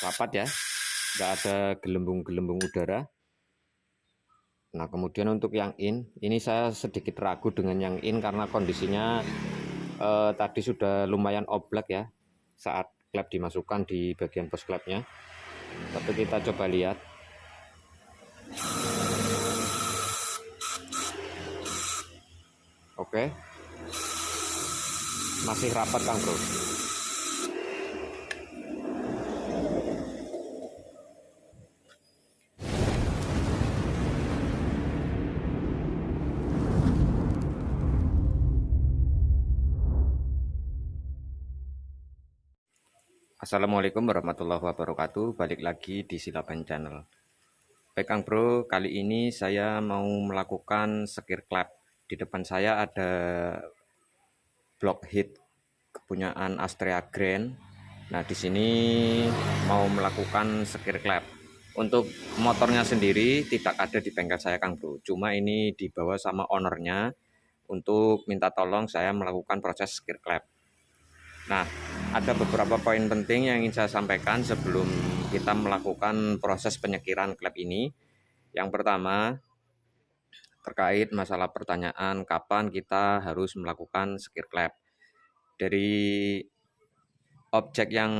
rapat ya, nggak ada gelembung-gelembung udara. Nah kemudian untuk yang in, ini saya sedikit ragu dengan yang in karena kondisinya tadi sudah lumayan oblak ya saat klep dimasukkan di bagian bos klepnya. Tapi kita coba lihat. Oke, masih rapat Kang Bro. Assalamualaikum warahmatullahi wabarakatuh. Balik lagi di Silaban Channel. Baik Kang Bro, kali ini saya mau melakukan sekir klep. Di depan saya ada blockhead kepunyaan Astrea Grand. Nah, di sini mau melakukan sekir klep. Untuk motornya sendiri tidak ada di bengkel saya Kang Bro. Cuma ini dibawa sama ownernya untuk minta tolong saya melakukan proses sekir klep. Nah, ada beberapa poin penting yang ingin saya sampaikan sebelum kita melakukan proses penyekiran klep ini. Yang pertama, terkait masalah pertanyaan kapan kita harus melakukan sekir klep. Dari objek yang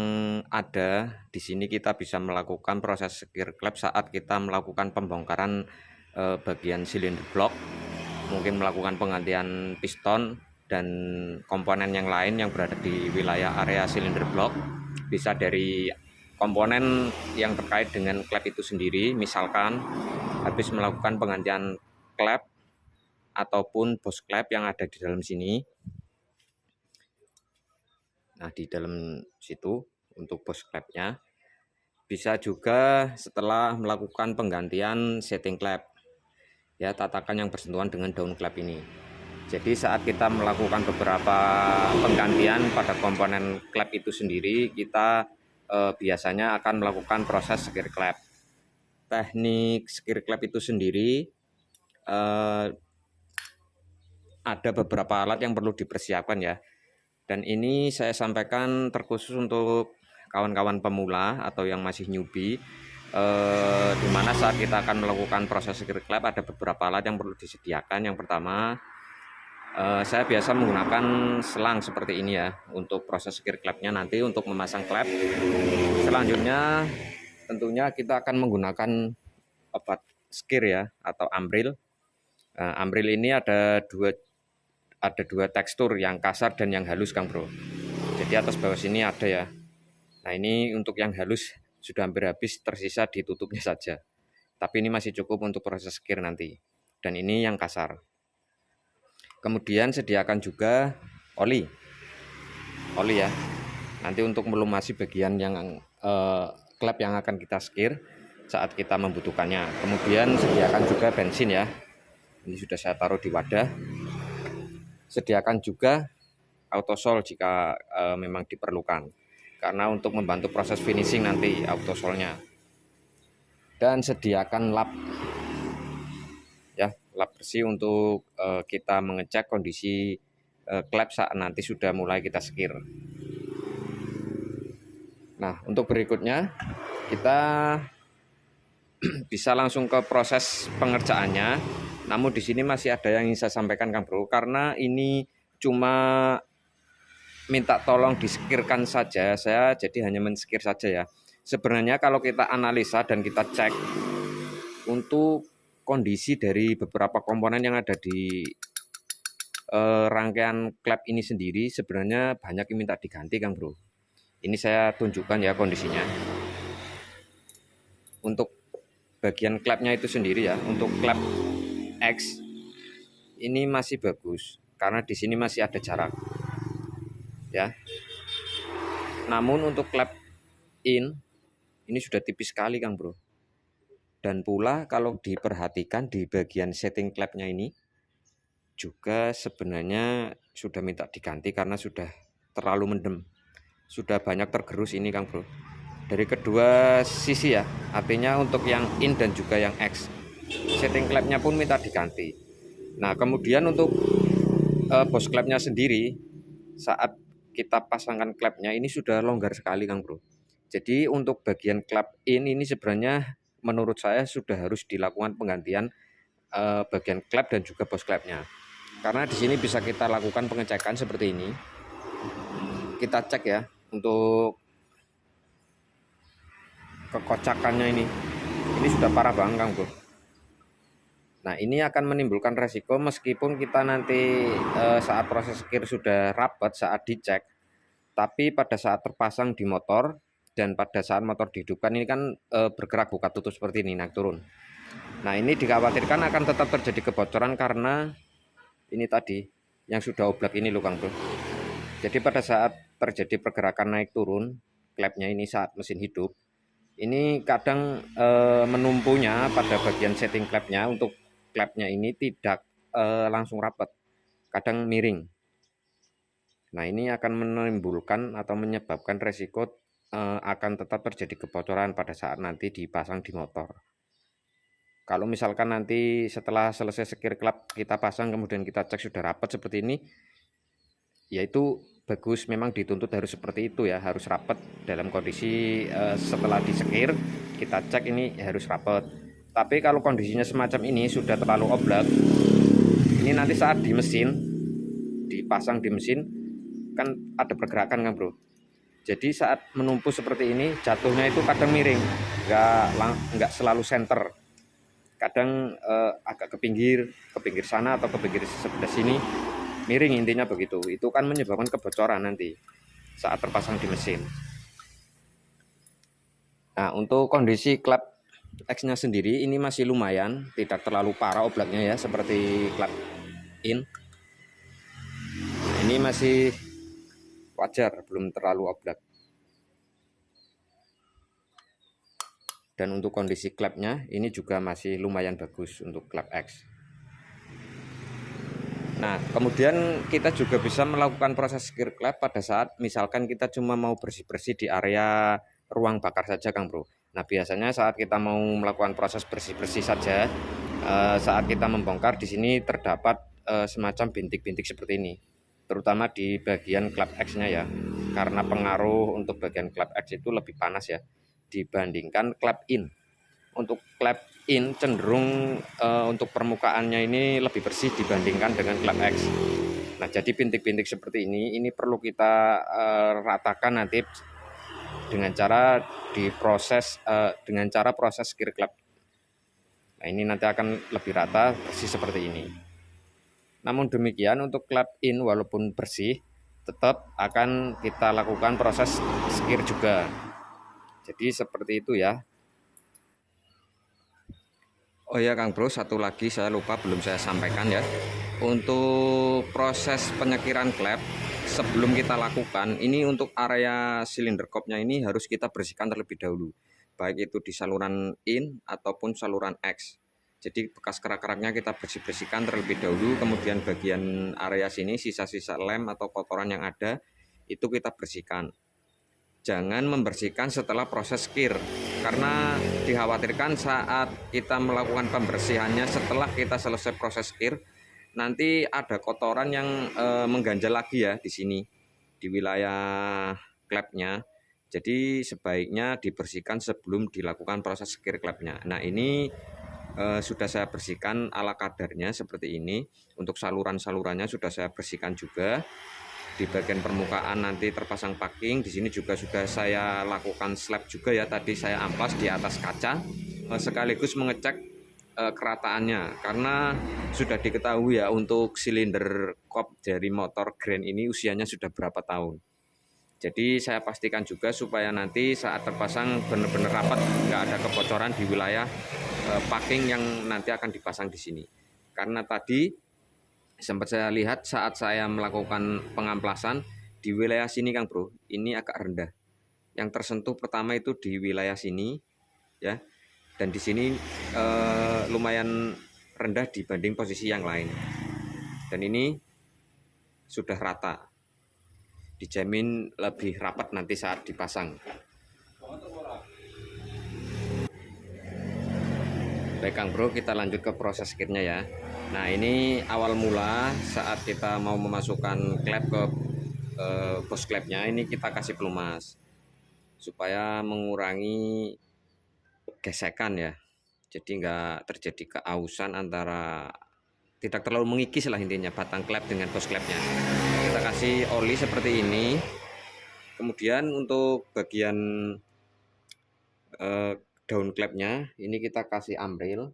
ada di sini kita bisa melakukan proses sekir klep saat kita melakukan pembongkaran bagian silinder blok, mungkin melakukan penggantian piston dan komponen yang lain yang berada di wilayah area silinder blok. Bisa dari komponen yang terkait dengan klep itu sendiri, misalkan habis melakukan penggantian klep ataupun bos klep yang ada di dalam sini. Nah, di dalam situ untuk bos klepnya. Bisa juga setelah melakukan penggantian setting klep, ya, tatakan yang bersentuhan dengan daun klep ini. Jadi saat kita melakukan beberapa penggantian pada komponen klep itu sendiri, kita biasanya akan melakukan proses sekir klep. Teknik sekir klep itu sendiri ada beberapa alat yang perlu dipersiapkan ya. Dan ini saya sampaikan terkhusus untuk kawan-kawan pemula atau yang masih newbie, di mana saat kita akan melakukan proses sekir klep ada beberapa alat yang perlu disediakan. Yang pertama, saya biasa menggunakan selang seperti ini ya untuk proses sekir klepnya nanti untuk memasang klep. Selanjutnya tentunya kita akan menggunakan obat sekir ya atau ambril. Ambril ini ada dua tekstur, yang kasar dan yang halus Kang Bro. Jadi atas bawah sini ada ya. Nah ini untuk yang halus sudah hampir habis, tersisa ditutupnya saja. Tapi ini masih cukup untuk proses sekir nanti. Dan ini yang kasar. Kemudian sediakan juga oli ya. Nanti untuk melumasi bagian yang klep yang akan kita sekir saat kita membutuhkannya. Kemudian sediakan juga bensin ya. Ini sudah saya taruh di wadah. Sediakan juga autosol jika memang diperlukan, karena untuk membantu proses finishing nanti autosolnya. Dan sediakan lap ya, lap bersih untuk kita mengecek kondisi klep saat nanti sudah mulai kita sekir. Nah, untuk berikutnya kita bisa langsung ke proses pengerjaannya. Namun di sini masih ada yang ingin saya sampaikan Kang Bro, karena ini cuma minta tolong disekirkan saja, saya jadi hanya mensekir saja ya. Sebenarnya kalau kita analisa dan kita cek untuk kondisi dari beberapa komponen yang ada di rangkaian klep ini sendiri, sebenarnya banyak yang minta diganti Kang Bro. Ini saya tunjukkan ya kondisinya. Untuk bagian klepnya itu sendiri ya, untuk klep X ini masih bagus karena di sini masih ada jarak ya. Namun untuk klep in ini sudah tipis sekali Kang Bro. Dan pula kalau diperhatikan di bagian setting klepnya ini juga sebenarnya sudah minta diganti karena sudah terlalu mendem. Sudah banyak tergerus ini Kang Bro. Dari kedua sisi ya, artinya untuk yang in dan juga yang X. Setting klepnya pun minta diganti. Nah kemudian untuk bos klepnya sendiri, saat kita pasangkan klepnya ini sudah longgar sekali Kang Bro. Jadi untuk bagian klep in ini sebenarnya menurut saya sudah harus dilakukan penggantian bagian klep dan juga bos klepnya. Karena di sini bisa kita lakukan pengecekan seperti ini. Kita cek ya untuk kekocakannya ini. Ini sudah parah banget Kang Bro. Nah ini akan menimbulkan resiko meskipun kita nanti saat proses sekir sudah rapat saat dicek, tapi pada saat terpasang di motor dan pada saat motor dihidupkan ini kan bergerak buka tutup seperti ini naik turun. Nah ini dikhawatirkan akan tetap terjadi kebocoran karena ini tadi yang sudah oblak ini loh Kang Bro. Jadi pada saat terjadi pergerakan naik turun klepnya ini saat mesin hidup, ini kadang menumpunya pada bagian setting klepnya untuk klepnya ini tidak langsung rapat, kadang miring. Nah ini akan menimbulkan atau menyebabkan resiko akan tetap terjadi kebocoran pada saat nanti dipasang di motor. Kalau misalkan nanti setelah selesai sekir klep kita pasang kemudian kita cek sudah rapat seperti ini, yaitu bagus, memang dituntut harus seperti itu ya, harus rapat dalam kondisi setelah disekir kita cek ini harus rapat. Tapi kalau kondisinya semacam ini sudah terlalu oblak, ini nanti saat di mesin dipasang di mesin kan ada pergerakan kan Bro. Jadi saat menumpuk seperti ini jatuhnya itu kadang miring, nggak selalu center. Kadang agak ke pinggir sana atau ke pinggir sebelah sini, miring intinya begitu. Itu kan menyebabkan kebocoran nanti saat terpasang di mesin. Nah untuk kondisi klep X-nya sendiri ini masih lumayan, tidak terlalu parah oblaknya ya seperti klep in. Nah, ini masih wajar, belum terlalu oblak. Dan untuk kondisi klepnya ini juga masih lumayan bagus untuk klep X. Nah kemudian kita juga bisa melakukan proses sekir klep pada saat misalkan kita cuma mau bersih-bersih di area ruang bakar saja Kang Bro. Nah biasanya saat kita mau melakukan proses bersih-bersih saja, saat kita membongkar di sini terdapat semacam bintik-bintik seperti ini, terutama di bagian klep X-nya ya, karena pengaruh untuk bagian klep X itu lebih panas ya dibandingkan klep in. Untuk klep in cenderung untuk permukaannya ini lebih bersih dibandingkan dengan klep X. Nah jadi bintik-bintik seperti ini perlu kita ratakan nanti dengan cara diproses dengan cara proses sekir klep. Nah ini nanti akan lebih rata bersih seperti ini. Namun demikian untuk klep in walaupun bersih tetap akan kita lakukan proses sekir juga. Jadi seperti itu ya. Oh ya Kang Bro, satu lagi saya lupa belum saya sampaikan ya. Untuk proses penyekiran klep sebelum kita lakukan ini untuk area silinder kopnya ini harus kita bersihkan terlebih dahulu, baik itu di saluran in ataupun saluran X. Jadi bekas kerak-keraknya kita bersihkan terlebih dahulu, kemudian bagian area sini sisa-sisa lem atau kotoran yang ada itu kita bersihkan. Jangan membersihkan setelah proses sekir, karena dikhawatirkan saat kita melakukan pembersihannya setelah kita selesai proses sekir nanti ada kotoran yang mengganjal lagi ya di sini di wilayah klepnya. Jadi sebaiknya dibersihkan sebelum dilakukan proses sekir klepnya. Nah ini sudah saya bersihkan ala kadarnya seperti ini. Untuk salurannya sudah saya bersihkan juga. Di bagian permukaan nanti terpasang packing, di sini juga sudah saya lakukan slab juga ya, tadi saya amplas di atas kaca sekaligus mengecek kerataannya, karena sudah diketahui ya untuk silinder kop dari motor Grand ini usianya sudah berapa tahun. Jadi saya pastikan juga supaya nanti saat terpasang benar-benar rapat, nggak ada kebocoran di wilayah packing yang nanti akan dipasang di sini. Karena tadi sempat saya lihat saat saya melakukan pengamplasan di wilayah sini Kang Bro, ini agak rendah. Yang tersentuh pertama itu di wilayah sini ya, dan di sini lumayan rendah dibanding posisi yang lain. Dan ini sudah rata, dijamin lebih rapat nanti saat dipasang. Baik Kang Bro, kita lanjut ke proses sekirnya ya. Nah ini awal mula saat kita mau memasukkan klep ke bos klepnya, ini kita kasih pelumas supaya mengurangi gesekan ya. Jadi nggak terjadi keausan antara, tidak terlalu mengikis lah intinya, batang klep dengan bos klepnya. Kita kasih oli seperti ini. Kemudian untuk bagian daun klepnya ini kita kasih amril.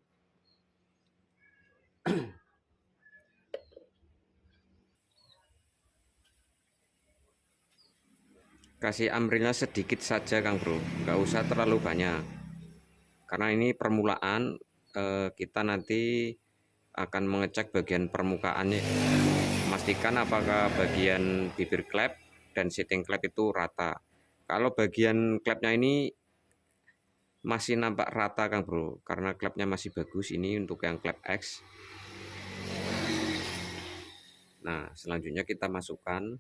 Kasih amrilnya sedikit saja Kang Bro, nggak usah terlalu banyak, karena ini permulaan. Kita nanti akan mengecek bagian permukaannya, memastikan apakah bagian bibir klep dan seating klep itu rata. Kalau bagian klepnya ini masih nampak rata Kang Bro, karena klepnya masih bagus. Ini untuk yang klep X. Nah, selanjutnya kita masukkan.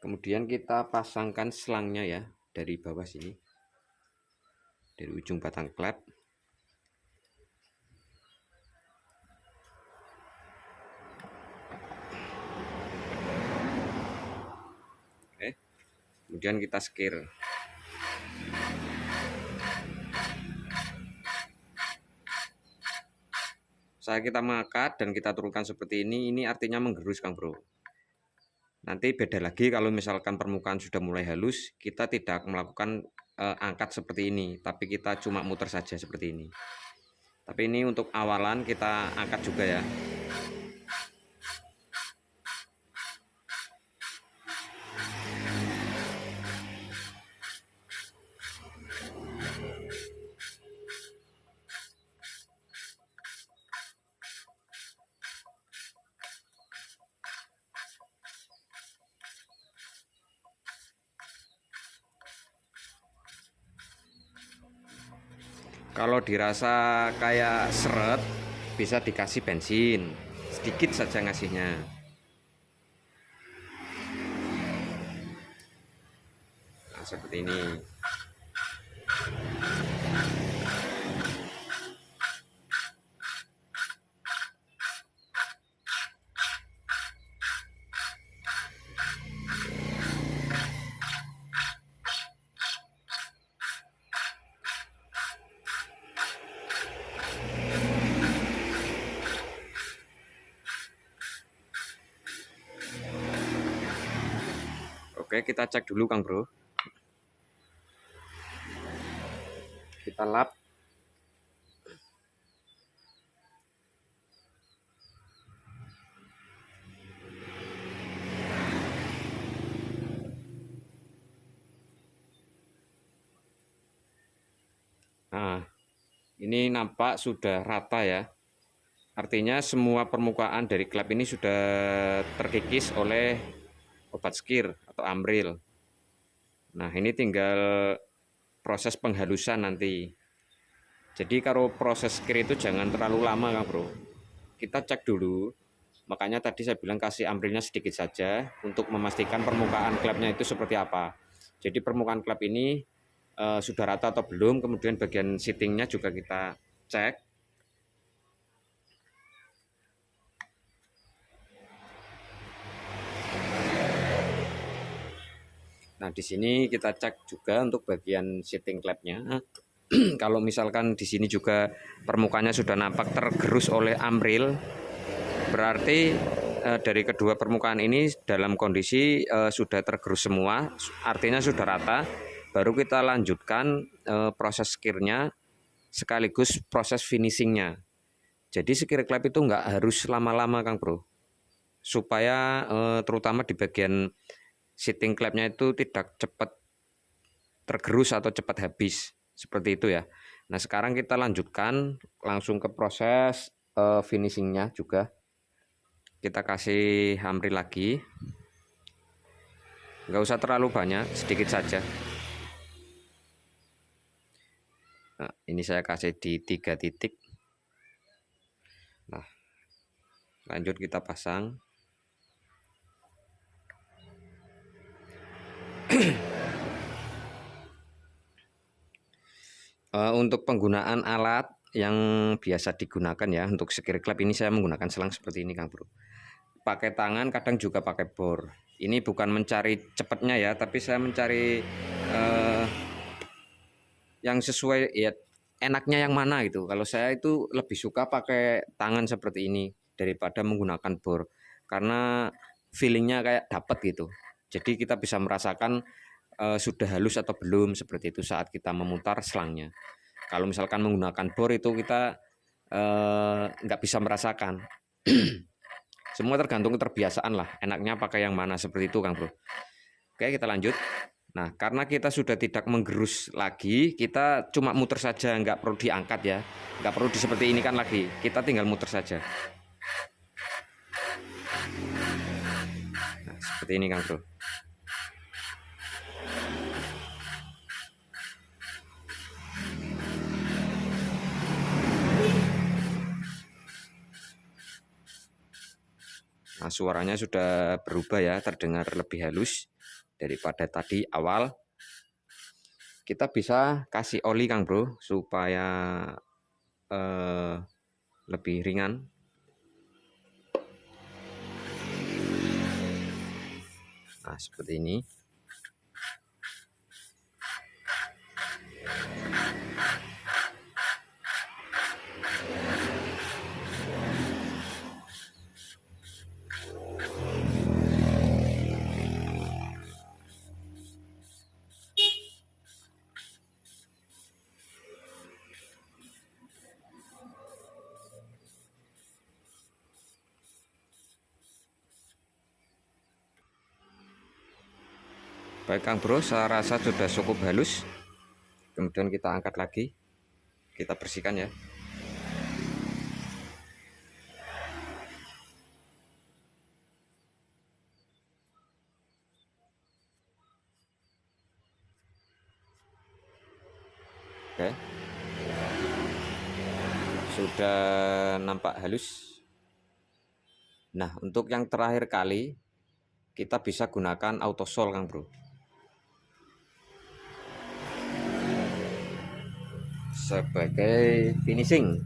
Kemudian kita pasangkan selangnya ya, dari bawah sini, dari ujung batang klep. Oke, kemudian kita skir. Saat kita mengangkat dan kita turunkan seperti ini artinya menggerus Kang Bro. Nanti beda lagi kalau misalkan permukaan sudah mulai halus, kita tidak melakukan angkat seperti ini, tapi kita cuma muter saja seperti ini. Tapi ini untuk awalan kita angkat juga ya. Kalau dirasa kayak seret, bisa dikasih bensin, sedikit saja ngasihnya. Nah, seperti ini. Oke, kita cek dulu Kang Bro. Kita lap. Nah, ini nampak sudah rata ya. Artinya semua permukaan dari klep ini sudah terkikis oleh obat skir atau amril. Nah, ini tinggal proses penghalusan nanti. Jadi kalau proses skir itu jangan terlalu lama Kang Bro. Kita cek dulu. Makanya tadi saya bilang kasih amrilnya sedikit saja untuk memastikan permukaan klepnya itu seperti apa. Jadi permukaan klep ini sudah rata atau belum, kemudian bagian seatingnya juga kita cek. Nah, di sini kita cek juga untuk bagian seating klepnya. Kalau misalkan di sini juga permukaannya sudah nampak tergerus oleh amril, berarti dari kedua permukaan ini dalam kondisi sudah tergerus semua, artinya sudah rata. Baru kita lanjutkan proses skirnya sekaligus proses finishingnya. Jadi skir klep itu nggak harus lama-lama Kang Bro, supaya terutama di bagian seating klepnya itu tidak cepat tergerus atau cepat habis, seperti itu ya. Nah, sekarang kita lanjutkan langsung ke proses finishingnya juga. Kita kasih amril lagi, nggak usah terlalu banyak, sedikit saja. Nah, ini saya kasih di 3 titik. Nah, lanjut kita pasang. Untuk penggunaan alat yang biasa digunakan ya untuk skir klep ini, saya menggunakan selang seperti ini Kang Bro. Pakai tangan, kadang juga pakai bor. Ini bukan mencari cepatnya ya, tapi saya mencari yang sesuai ya, enaknya yang mana gitu. Kalau saya itu lebih suka pakai tangan seperti ini daripada menggunakan bor, karena feelingnya kayak dapat gitu. Jadi kita bisa merasakan sudah halus atau belum seperti itu saat kita memutar selangnya. Kalau misalkan menggunakan bor itu kita nggak bisa merasakan. Semua tergantung keterbiasaan lah, enaknya pakai yang mana seperti itu Kang Bro. Oke, kita lanjut. Nah, karena kita sudah tidak menggerus lagi, kita cuma muter saja, nggak perlu diangkat ya, nggak perlu seperti ini kan lagi, kita tinggal muter saja. Nah, seperti ini Kang Bro. Nah, suaranya sudah berubah ya, terdengar lebih halus daripada tadi awal. Kita bisa kasih oli Kang Bro supaya lebih ringan. Nah, seperti ini. Baik Kang Bro, saya rasa sudah cukup halus. Kemudian kita angkat lagi, kita bersihkan ya. Oke, sudah nampak halus. Nah, untuk yang terakhir kali kita bisa gunakan auto sol Kang Bro, sebagai finishing.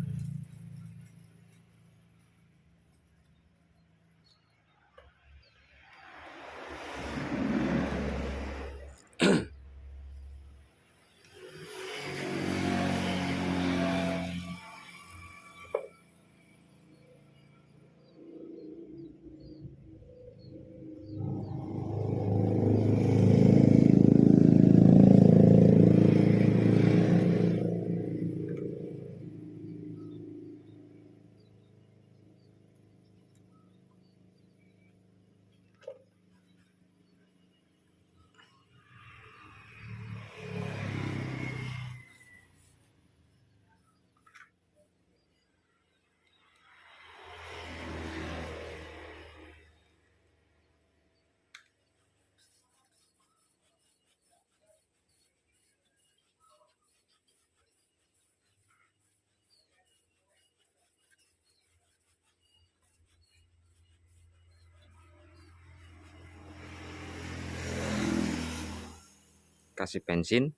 Kasih bensin.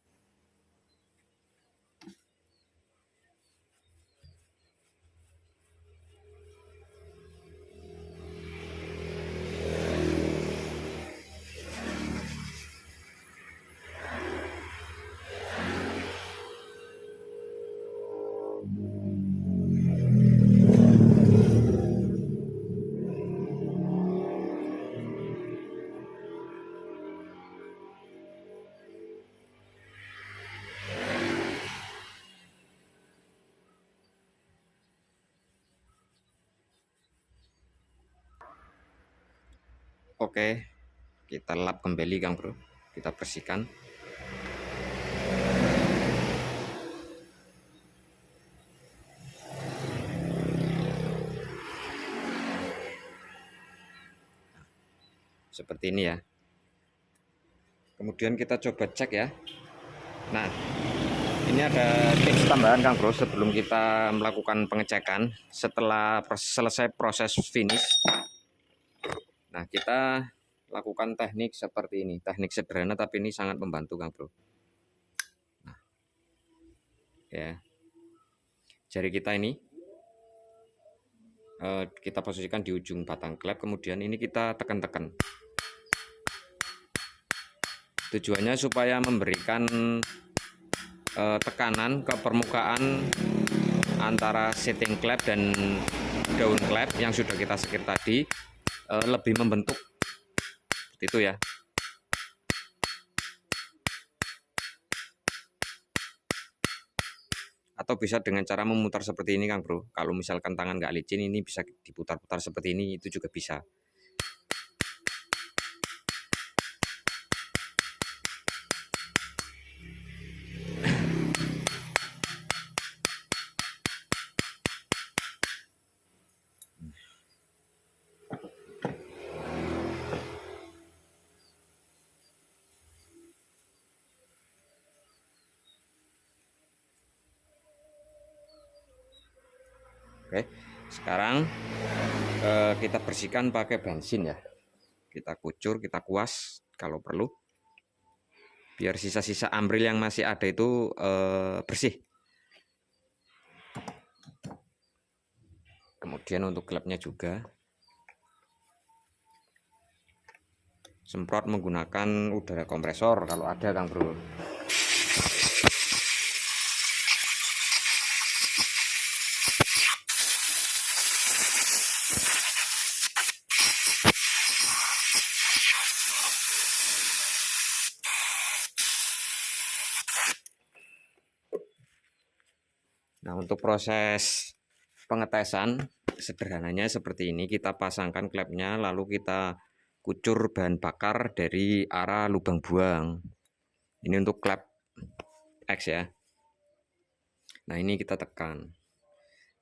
Oke, kita lap kembali Kang Bro, kita bersihkan. Seperti ini ya. Kemudian kita coba cek ya. Nah, ini ada tips tambahan Kang Bro sebelum kita melakukan pengecekan setelah selesai proses finish. Nah, kita lakukan teknik seperti ini, teknik sederhana tapi ini sangat membantu Kang Bro. Nah, ya, jari kita ini kita posisikan di ujung batang klep, kemudian ini kita tekan-tekan. Tujuannya supaya memberikan tekanan ke permukaan antara seating klep dan daun klep yang sudah kita sekir tadi lebih membentuk seperti itu ya. Atau bisa dengan cara memutar seperti ini Kang Bro. Kalau misalkan tangan nggak licin, ini bisa diputar-putar seperti ini, itu juga bisa. Oke, sekarang kita bersihkan pakai bensin ya. Kita kucur, kita kuas kalau perlu, biar sisa-sisa ambril yang masih ada itu bersih. Kemudian untuk klepnya juga semprot menggunakan udara kompresor kalau ada Kang Bro. Nah, untuk proses pengetesan sederhananya seperti ini. Kita pasangkan klepnya, lalu kita kucur bahan bakar dari arah lubang buang. Ini untuk klep X ya. Nah, ini kita tekan.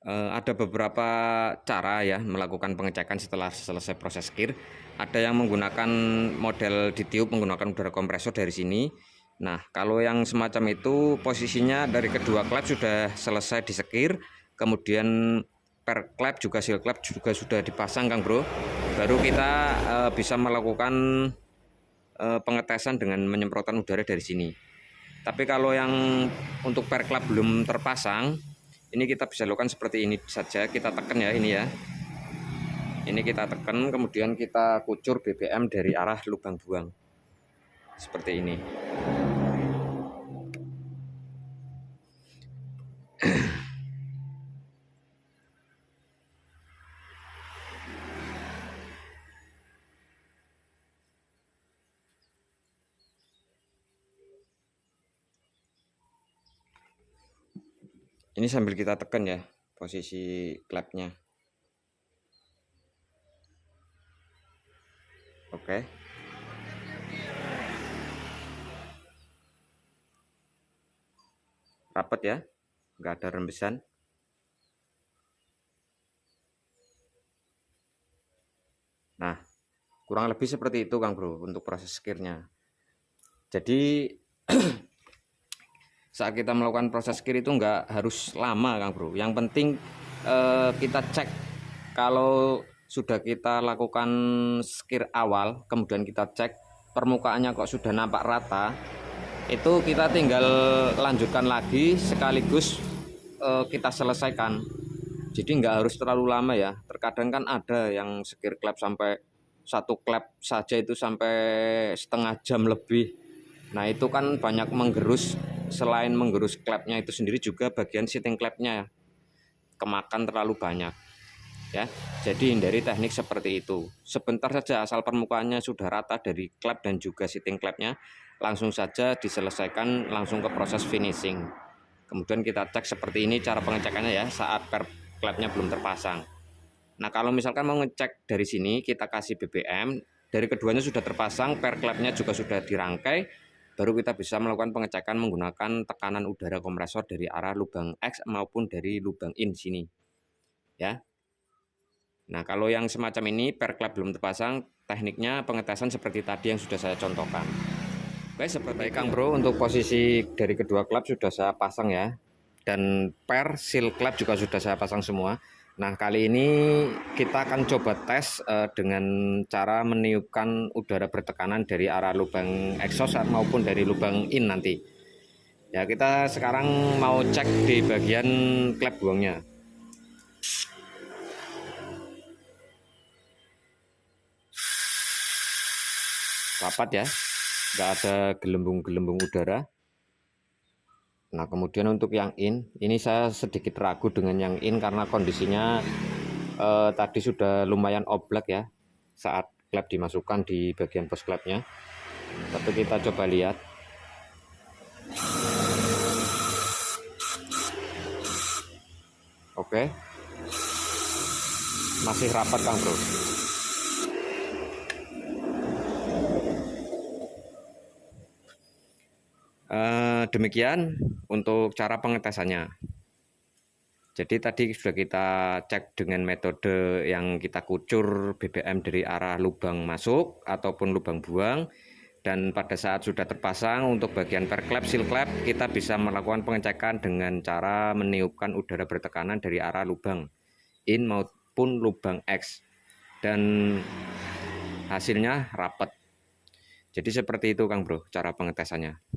Ada beberapa cara ya melakukan pengecekan setelah selesai proses kir. Ada yang menggunakan model ditiup menggunakan udara kompresor dari sini. Nah, kalau yang semacam itu posisinya dari kedua klep sudah selesai disekir, kemudian per klep juga seal klep juga sudah dipasang Kang Bro. Baru kita bisa melakukan pengetesan dengan menyemprotkan udara dari sini. Tapi kalau yang untuk per klep belum terpasang, ini kita bisa lakukan seperti ini saja. Kita tekan ya, ini ya. Ini kita tekan, kemudian kita kucur BBM dari arah lubang buang. Seperti ini. Ini sambil kita tekan ya, posisi klepnya. Oke. Rapat ya, nggak ada rembesan. Nah, kurang lebih seperti itu Kang Bro untuk proses skirnya. Jadi saat kita melakukan proses skir itu nggak harus lama Kang Bro. Yang penting kita cek kalau sudah kita lakukan skir awal, kemudian kita cek permukaannya kok sudah nampak rata, itu kita tinggal lanjutkan lagi sekaligus kita selesaikan. Jadi nggak harus terlalu lama ya. Terkadang kan ada yang skir klep sampai satu klep saja itu sampai setengah jam lebih. Nah itu kan banyak menggerus. Selain menggerus klepnya itu sendiri juga bagian seating klepnya kemakan terlalu banyak ya. Jadi hindari teknik seperti itu. Sebentar saja asal permukaannya sudah rata dari klep dan juga seating klepnya, langsung saja diselesaikan langsung ke proses finishing. Kemudian kita cek seperti ini cara pengecekannya ya saat per klepnya belum terpasang. Nah kalau misalkan mau ngecek dari sini kita kasih BBM, dari keduanya sudah terpasang, per klepnya juga sudah dirangkai, baru kita bisa melakukan pengecekan menggunakan tekanan udara kompresor dari arah lubang X maupun dari lubang in sini ya. Nah kalau yang semacam ini per klep belum terpasang, tekniknya pengetesan seperti tadi yang sudah saya contohkan. Oke, seperti Kang Bro, untuk posisi dari kedua klep sudah saya pasang ya, dan per seal klep juga sudah saya pasang semua. Nah kali ini kita akan coba tes dengan cara meniupkan udara bertekanan dari arah lubang exhaust maupun dari lubang in nanti. Ya kita sekarang mau cek di bagian klep buangnya. Rapat ya. nggak ada gelembung-gelembung udara. Nah, kemudian untuk yang ini saya sedikit ragu dengan yang karena kondisinya tadi sudah lumayan oblak ya saat klep dimasukkan di bagian pos klepnya. Tapi kita coba lihat. Oke, masih rapat Kang Bro. Demikian untuk cara pengetesannya. Jadi tadi sudah kita cek dengan metode yang kita kucur BBM dari arah lubang masuk ataupun lubang buang. Dan pada saat sudah terpasang untuk bagian perklep, seal klep, kita bisa melakukan pengecekan dengan cara meniupkan udara bertekanan dari arah lubang in maupun lubang X. Dan hasilnya rapat. Jadi seperti itu Kang Bro cara pengetesannya.